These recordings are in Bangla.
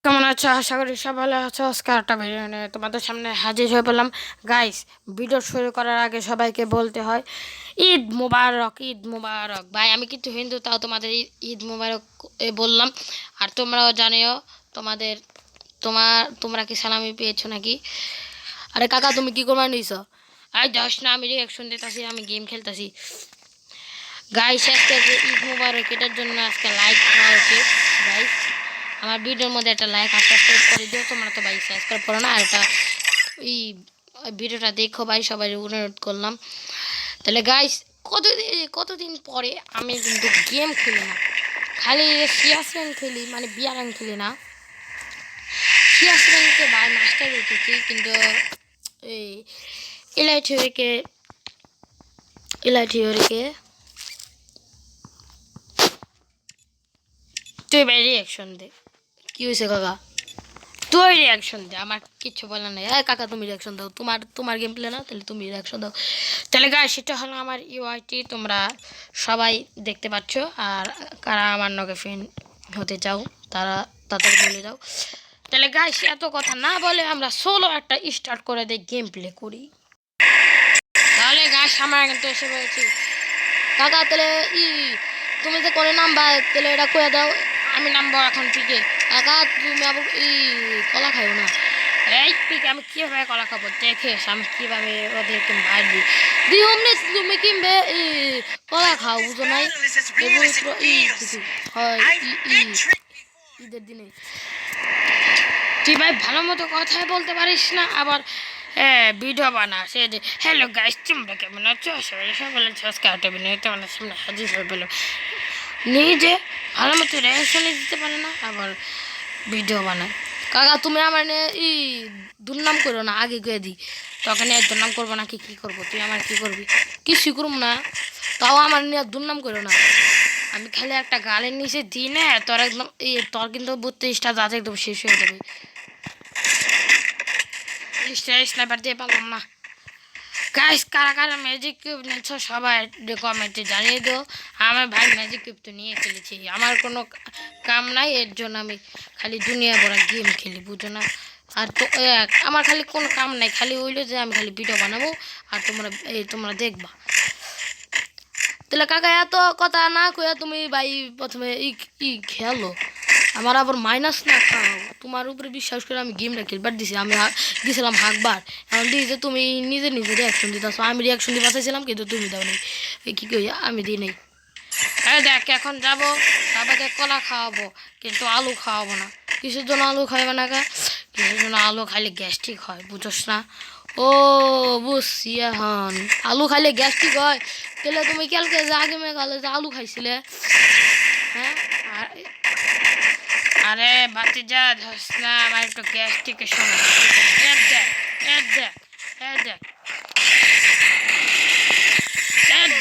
কেমন আছো? আশা করি সব ভালো আছো। আজকে একটা ভিডিও নিয়ে তোমাদের সামনে হাজির হয়ে বললাম। গাইস, ভিডিও শুরু করার আগে সবাইকে বলতে হয় ঈদ মুবারক, ঈদ মুবারক। ভাই, আমি কিন্তু হিন্দু, তাও তোমাদের ঈদ মুবারক বললাম। আর তোমরাও জানিও তোমাদের তোমরা কি সালামি পেয়েছো নাকি? আরে কাকা, তুমি কি করবার নিয়েছো? আই দশ না, আমি রিয়াকশন দিতেছি, আমি গেম খেলতেছি। গাইস, আজকে যে ঈদ মুবারক, এটার জন্য আজকে লাইক দেওয়া উচিত। গাইস, আমার ভিডিওর মধ্যে একটা লাইক আর সাবস্ক্রাইব করে দিও। তোমরা তো ভাই সাবস্ক্রাইব করো না, আর এটা এই ভিডিওটা দেখো ভাই, সবাই অনুরোধ করলাম। তাহলে গাইস, কতদিন পরে আমি কিন্তু গেম খেলি না, খালি সিয়াস র্যাঙ্ক খেলি, মানে বিয়ার র্যাঙ্ক খেলি না। সিয়াস র্যাঙ্কে ভাই মাস্টার উঠেছি, কিন্তু এই এলাইটিওরিকে এলাইটিওরিকে তুই ভাই রিয়াকশন দে। কি হয়েছে কাকা? তুই রিয়াকশন দে, আমার কিচ্ছু বলার নেই। কাকা, তুমি রিয়াকশন দাও, তোমার গেম প্লে না, তাহলে তুমি রিয়াকশন দাও। তাহলে গাইস, সেটা হলো আমার ইউআইটি, তোমরা সবাই দেখতে পাচ্ছ। আর কারা আমার নগে ফ্রেন্ড হতে চাও তারা তাদের বলে দাও। তাহলে গাইস, এত কথা না বলে আমরা সোলো একটা স্টার্ট করে দিই, গেম প্লে করি। তাহলে গাইস, আমার কিন্তু এসে বলছি কাকা, তাহলে তুমি যে করে নামবা, তাহলে এটা কয়ে দাও। আমি নামবো এখন, ঠিকই কাকা। তুমি আবার কলা খাইও না। এই ঠিক, আমি কীভাবে কলা খাবো দেখে আমি কীভাবে ওদেরকে মার দিই দিই অমনি। তুমি কিনবে কলা খাও, বুঝো নাই? পবিত্র হয় ঈদের দিনে তুই ভাই ভালো মতো কথাই বলতে পারিস না, আবার ভিডিও বানা সে যে হ্যালো গাইস, তোমরা কেমন আছো? আশা করি সব ভালো আছো। আজকে একটা ভিডিও তোমাদের সামনে হাজির হয়ে পেলাম। নিজে ভালো মতো রিয়াকশনে দিতে পারে না, আবার ভিডিও বানায়। কাকা, তুমি আমার দুর্নাম করো না, আগে গিয়ে দিই তখন দুর্নাম করবো না। কি করবো? তুই আমার কি করবি? কিছুই করবো না, তাও আমার নিয়ে দুর্নাম করো না। আমি খালি একটা গালের নিচে দিই না, তোর একদম তোর কিন্তু 32টা দাঁত একদম শেষ হয়ে যাবে। স্নাইপার দিয়ে পারলাম না। গাইস, কারা কারা ম্যাজিক কিউব নিচ্ছ সবাই কমেন্টে জানিয়ে দিও। আমার ভাই ম্যাজিক কিউব তো নিয়ে ফেলেছি, আমার কোনো কাম নাই, এর জন্য আমি খালি দুনিয়া ভরা গেম খেলি, বুঝো না? আর তো আমার খালি কোনো কাম নাই, খালি হইলো যে আমি খালি ভিডিও বানাবো আর তোমরা দেখবা। তাহলে কাকা, এত কথা না কইয়া তুমি ভাই প্রথমে খেলো, আমার আবার মাইনাস না খাও। তোমার উপরে বিশ্বাস করে আমি গেমটা খেলবার দিছি, আমি দিয়েছিলাম হাকবার। এখন দিয়েছে তুমি নিজে নিজে রিয়াকশন দিতেছো। আমি রিয়াকশন দিয়ে বাঁচাইছিলাম, কিন্তু তুমি দাও নি। কী কই, আমি দিই নেই। হ্যাঁ দেখ, এখন যাবো সবাইকে কলা খাওয়াবো, কিন্তু আলু খাওয়াবো না। কিসের জন্য আলু খাইবে না গা? কিসের জন্য? আলু খাইলে গ্যাস্ট্রিক হয়, বুঝোস না? ও বুঝছি এখন, আলু খাইলে গ্যাস্ট্রিক হয়। তাহলে তুমি কালকে যে আগে মেঘালে যে আলু খাইছিলে, হ্যাঁ? আরে ভাতিজা, ধস না, আমার একটু গ্যাস্ট্রিকের সমস্যা। দেখ দেখ দেখ দেখ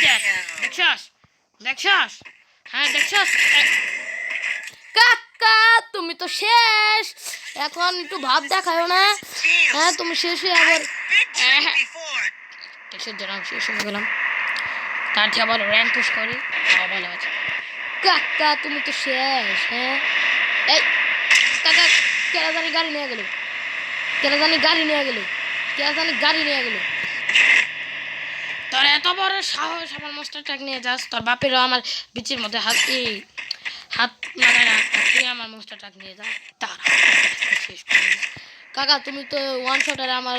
দেখ, দেখছস? দেখছস? হ্যাঁ দেখছস? কাকা, তুমি তো শেষ। এখন একটু ভাব দেখাও না। হ্যাঁ, তুমি শেষ হয়ে আবার শেষের জন্য শেষ হয়ে গেলাম। তার চেয়ে আবার র্যাঙ্ক পুশ করি, তাও ভালো আছে। কাকা, তুমি তো শেষ। হ্যাঁ, এই কাকা, কেরা জানি গাড়ি নিয়ে গেল, কেরা জানি গাড়ি নিয়ে গেল, কেরা জানি গাড়ি নিয়ে গেল। তোর এত বড় সাহস, আমার মাস্টার ট্রাক নিয়ে যাস? তোর বাপেরও আমার বিচির মধ্যে হাত লাগায় না, তুই আমার মাস্টার ট্রাক নিয়ে যাস? তারা শেষ করে। কাকা, তুমি তো ওয়ান শটার আমার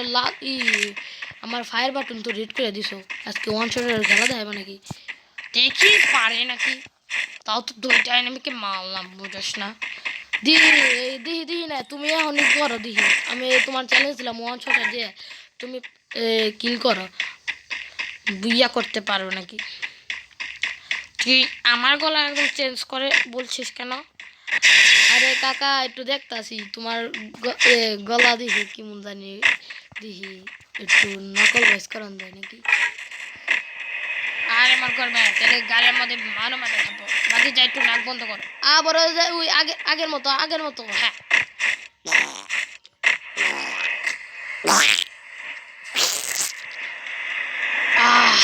আমার ফায়ার বাটন তো রেড করে দিছো। আজকে ওয়ান শটার খেলা দেখাবে নাকি? দেখি পারে নাকি। তাও তো দুইটা এনিমিকে মারলাম, বুঝোস না? দিহি দিহি দিহি না, তুমি এখন করো দিহি। আমি তোমার চ্যালেঞ্জ দিলাম ওয়ান শটার দিয়ে তুমি কিল করো, বুইয়া করতে পারো নাকি? তুই আমার গলা একদম চেঞ্জ করে বলছিস কেন? আরে কাকা, একটু দেখতাছি তোমার গলা দিহি কেমন জানি, দিহি একটু নকল ভয়েস করান যায় নাকি? আর আমার করবে না, তাহলে গালের মধ্যে মানো মাথা খাবো। বাকি যা, একটু নাক বন্ধ করো। আবার ওই আগের মতো হ্যাঁ। আহ,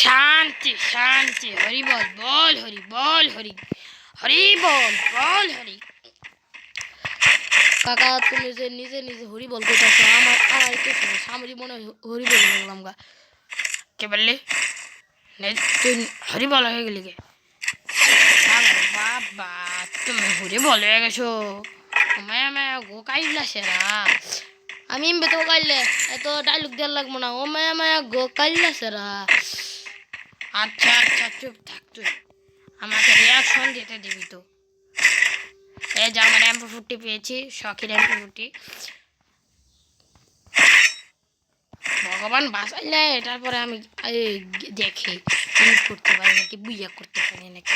শান্তি শান্তি, হরি বল বল, হরি বল, হরি হরি বল বল, হরি। কাকা তুমি যে নিজে নিজে হরি বল করতেছো আমার তো সামরি মনে হরি বল গেলাম গা। কে বললি তুই হরি বল হয়ে গেলি কে? বাবা তুমি হরি বল হয়ে গেছো। মায়া মায়া গো কাইলা সেরা আমি ইমবে তো কাইলে এত ডায়লগ দেওয়ার লাগবো না। ও মায়া মায়া গো কাইলা সেরা। আচ্ছা আচ্ছা চুপ থাক তুই, আমাকে রিয়াকশন দিতে দিবি তো। এই যে আমার MP40 পেয়েছি, শখের MP40। ভগবান বাঁচাইলে তারপরে আমি দেখি করতে পারি নাকি, বুইয়া করতে পারি নাকি।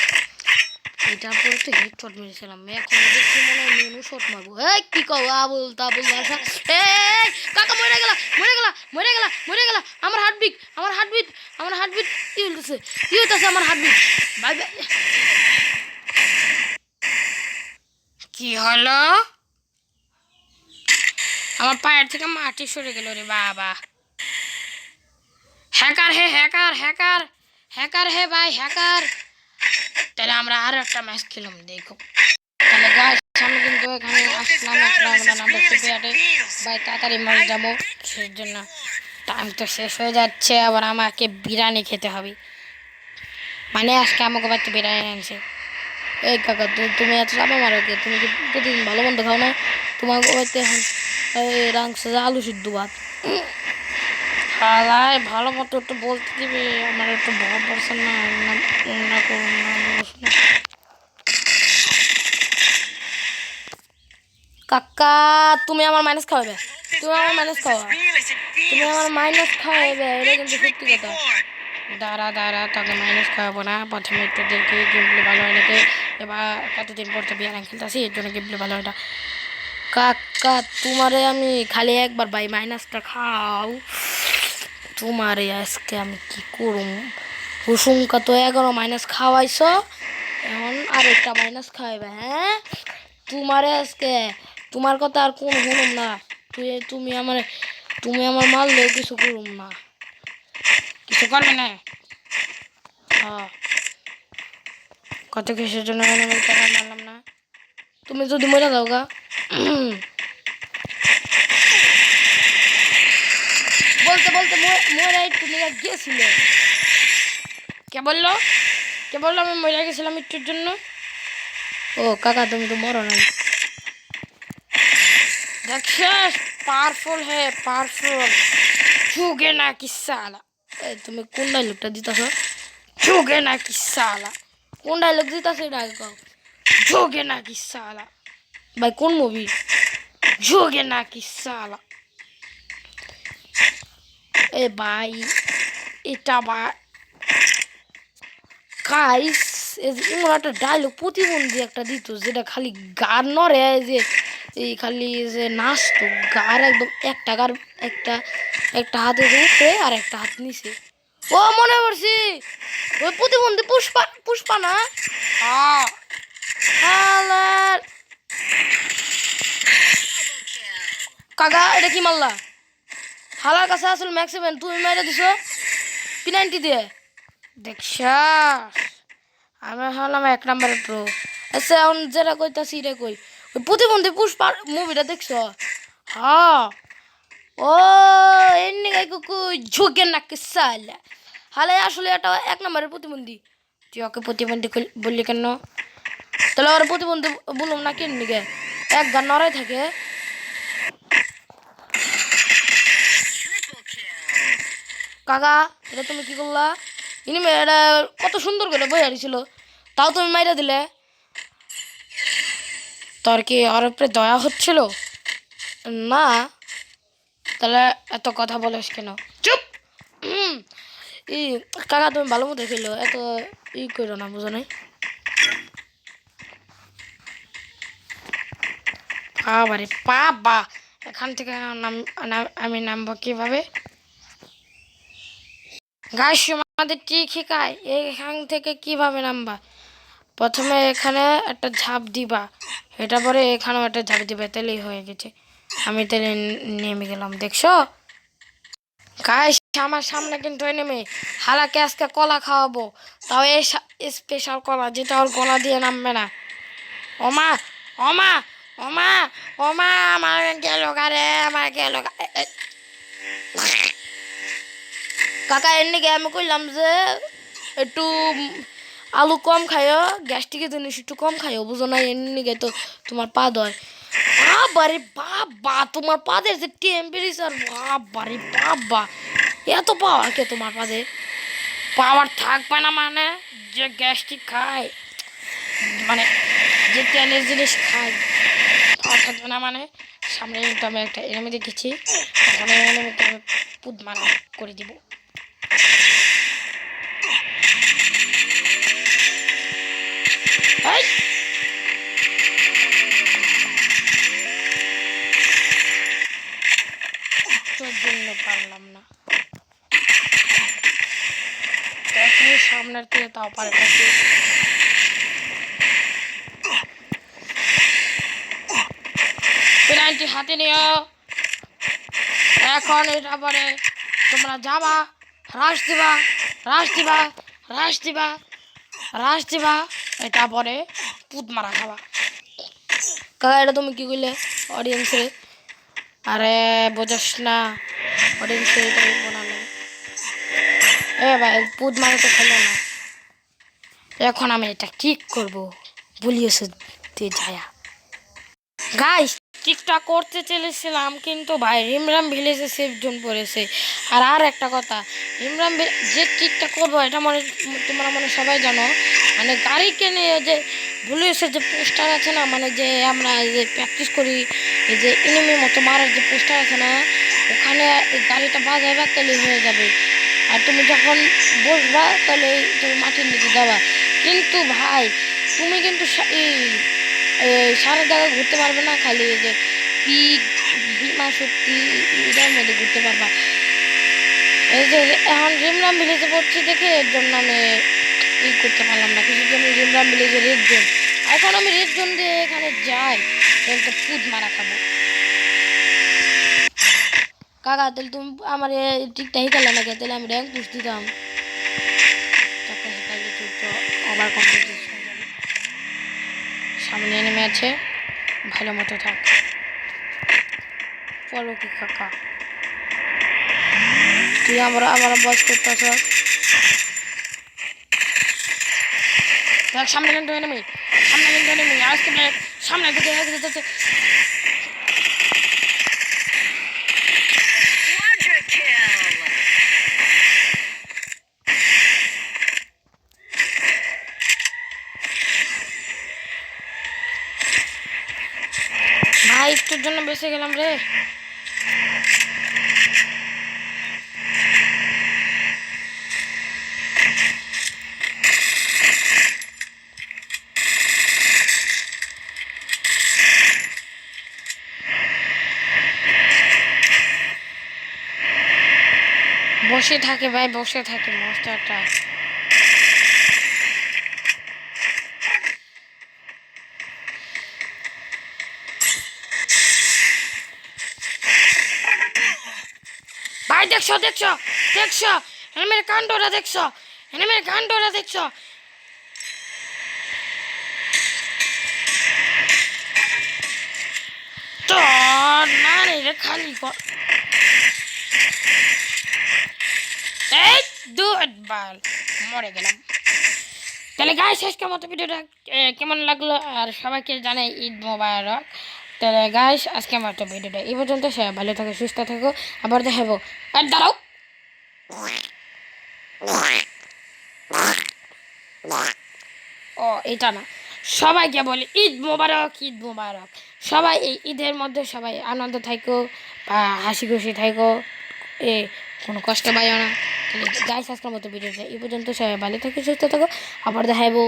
এটার পরে তো হেড শট মেরেছিলাম, এখন দেখছি মনে হয় মেনু শট মারবো। এই কি কও আবুল তাবুল ভাষা। এই কাকা মরে গেলা মরে গেলা মরে গেলা মরে গেলা। আমার হার্টবিট আমার হার্টবিট আমার হার্টবিট কি হইতেছে কি হইতেছে আমার হার্টবিট। Bye bye. কি হলো? আমার পায়ের থেকে মাটি সরে গেল রে বাবা। হ্যাকার হে হ্যাকার হ্যাকার হ্যাকার হে ভাই হ্যাকার। তাহলে আমরা আরো একটা ম্যাচ খেলাম দেখো। তাহলে গাইস আমি কিন্তু এখানে আসলাম আমরা নাম্বার প্লেয়ারে ভাই তাড়াতাড়ি মারি যাবো, সেই জন্য টাইম তো শেষ হয়ে যাচ্ছে। আবার আমাকে বিরিয়ানি খেতে হবে, মানে আজকে আমাকে বাড়িতে বিরিয়ানি আনছে। এই কাকা তুমি এত চাপা মারো কে? তুমি কি প্রতিদিন ভালো মন্দ খাও না? তোমার বাড়িতে এখন রাংছে আলু সিদ্ধ ভাত। খালাই ভালো মতো একটু বলতে দিবি, আমার একটু ভয় পড়ছে না। না করুন না কাকা, তুমি আমার মাইনাস খাওয়াবে, তুমি আমার মাইনাস খাওয়া, তুমি আমার মাইনাস খাওয়াবে, এটা কিন্তু সত্যি কথা। দাঁড়া দাঁড়া তোকে মাইনাস খাওয়াবো না, প্রথমে একটু দেখি গেমপ্লে ভালো হয় নাকি। এবার কতদিন পর তো বিয়ার খেলতেছি, এর জন্য গেমপ্লে ভালো হয় না। কাকা তোমারে আমি খালি একবার ভাই মাইনাসটা খাও, তোমারে আজকে আমি কি করুম। হুসুমকা তো 11 মাইনাস খাওয়াইছ, এখন আরেকটা মাইনাস খাওয়াইবে। হ্যাঁ তোমারে আজকে তোমার কথা আর কোন শুনুম না। তুমি আমার মারলেও কিছু করুম না, কিছু করবে না। হ্যাঁ কত কিসের জন্য মারলাম না। তুমি যদি মরে যাও গা। বলতে বলতে মরে তুমি গিয়েছিলে। কে বললো আমি মরে গেছিলাম একটুর জন্য? ও কাকা তুমি তো মরো নাই। দেখছিস পাওয়ারফুল হে পাওয়ারফুল। চুগে না কি সালা। তুমি কোন ডায়লগটা দিতেছ? চুগে না কি সালা কোন ডায়লগ দিতেছ এটা আগে কও। যোগে না কি সালা ভাই কোন মুভি? যোগে না কি সালা। এ ভাই এটা ভাই গাইস এমন একটা ডায়লগ প্রতিবন্ধী একটা দিত, যেটা খালি গার নড়ে, যে এই খালি যে নাচতো গার একদম একটা গার একটা একটা হাতে উপরে আর একটা হাত নিচে। ও মনে পড়ছি, ওই প্রতিবন্ধী পুষ্পা পুষ্পা না? হালার কাকা এটা কি মারলা? হালার কাছে আসলে ম্যাক্সিমেন তুমি মেরে দিছো P90 দিয়ে। দেখছ আমি হলাম 1 নম্বরের প্রো। আচ্ছা এখন যেটা কইতাছি রে কই, ওই প্রতিবন্ধী পুষ্পা মুভিটা দেখছো? হ্যাঁ ও এমনি গাই কুকুই ঝুঁকে না কিসালা। হালে আসলে এটা 1 নম্বরের প্রতিবন্ধী। তুই ওকে প্রতিবন্ধী বললি কেন? তাহলে ওর প্রতিবন্ধী বললাম না কেন নিকে এক গান নড়াই থাকে। কাকা এটা তুমি কি করলা? ইনিমে এটা কত সুন্দর করে বই হারিয়েছিল, তাও তুমি মাইরা দিলে। তোর কি ওর উপরে দয়া হচ্ছিল না? তাহলে এত কথা বলিস কেন? চুপ। ই কাকা তুমি ভালো মতো খেলো, এত করো না, বুঝো নাই? বাবারে বাবা এখান থেকে আমি নামবো কিভাবে? গাইস আমাদের ঠিক শিখায় এখান থেকে কিভাবে নামবা। প্রথমে এখানে একটা ঝাঁপ দিবা, এটা পরে এখানেও একটা ঝাঁপ দিবা, তাহলেই হয়ে গেছে। আমি তাহলে নেমে গেলাম, দেখছো গাইস আমার সামনে কিন্তু নেমে হালাকে আজকে কলা খাওয়াবো, তাও এই স্পেশাল কলা যেটা ওর গলা দিয়ে নামবে না। ওমা ওমা ওমা ওমা আমার গেল গারে আমার গেল কাকা এমনি গে আমি কইলাম যে একটু আলু কম খাইও গ্যাস্ট্রিকের জিনিস একটু কম খাইও বুঝো না এমনি গে তো তোমার পা দয় বাবারে বাবা তোমার পাদের যে টেম্পারেচার বাবারে বাবা এত পাওয়ার কে তোমার পাদের পাওয়ার থাকবে না মানে যে গ্যাস্ট্রিক খায় মানে যে তেলের জিনিস খায় পাওয়ার থাকবে না মানে সামনে কিন্তু আমি একটা এনিমি দেখেছি ওখানে এনিমিকে আমি পুত মারা করে দিব এই তোর জন্য পারলাম না সামনের থেকে তাও পারে পেনাল্টি হাতে নিও এখন এটা পরে তোমরা যাবা রাশ দিবা রাশ দিবা রাশ দিবা রাশ দিবা এটা পরে পুত মারা খাবা কাকা এটা তুমি কি করলে অডিয়েন্সে আরে বোঝাস না অডিয়েন্সে এটা বানালে ভাই পুত মারা তো খেলো না এখন আমি এটা ঠিক করবো বলিয়েছে যায়া গাইস ঠিকটা করতে চলেছিলাম কিন্তু ভাই রিমরাম ভিলেজে সেফ জোন পড়েছে আর একটা কথা রিমরাম যে ঠিকটা করবো এটা তোমরা সবাই জানো মানে গাড়ি কিনে যে ভিলেজের যে পোস্টার আছে না মানে যে আমরা যে প্র্যাকটিস করি এই যে এনিমির মতো মারার যে পোস্টার আছে না ওখানে গাড়িটা বাজাবে তাহলে হয়ে যাবে আর তুমি যখন বসবা তাহলে তুমি মাটির নিচে যাবা কিন্তু ভাই তুমি কিন্তু সারা জায়গা ঘুরতে পারবে না খালি এই যে পিক বিমা শক্তি এটার মধ্যে ঘুরতে পারবা এই যে এখন রিমরাম ভিলেজে পড়ছি দেখে এর জন্য আমি করতে পারলাম না কিছু জন্য রিমরাম ভিলেজে রেড জোন এখন আমি রেড জোন দিয়ে এখানে যাই তাহলে তো পুত মারা খাবো কাকা তাহলে তুমি আমার ঠিকটা হিকালে না তাহলে আমি র্যাঙ্ক পুষ দিতাম আবার কমপ্লিট সামনে নেমে আছে ভালো মতো থাক বলো কি কাকা তুই আমার বস করতেছ দেখ সামনে কিন্তু নেমে আজকে সামনে দিকে ভাই একটুর জন্য বেঁচে গেলাম রে বসে থাকে ভাই বসে থাকে মাস্টারটা ভাই দেখছো এনিমির কাণ্ডটা দেখছো তো না রে খালি এই দুবার মরে গেলাম তাহলে গাইস আজকের মতো ভিডিওটা কেমন লাগলো আর সবাইকে জানাই ঈদ মোবারক তাহলে গাইস আজকে আমার তো ভিডিওটা এই পর্যন্ত সবাই ভালো থাকো সুস্থ থাকো আবার দেখাবো আর দাঁড়াও ও এটা না সবাইকে বলি ঈদ মোবারক সবাই এই ঈদের মধ্যে সবাই আনন্দ থাকো বা হাসি খুশি থাকো কোনো কষ্ট পাইও না গাইস আজকের মতো ভিডিওটা এই পর্যন্ত সবাই ভালো থাকো সুস্থ থাকো আবার দেখাবো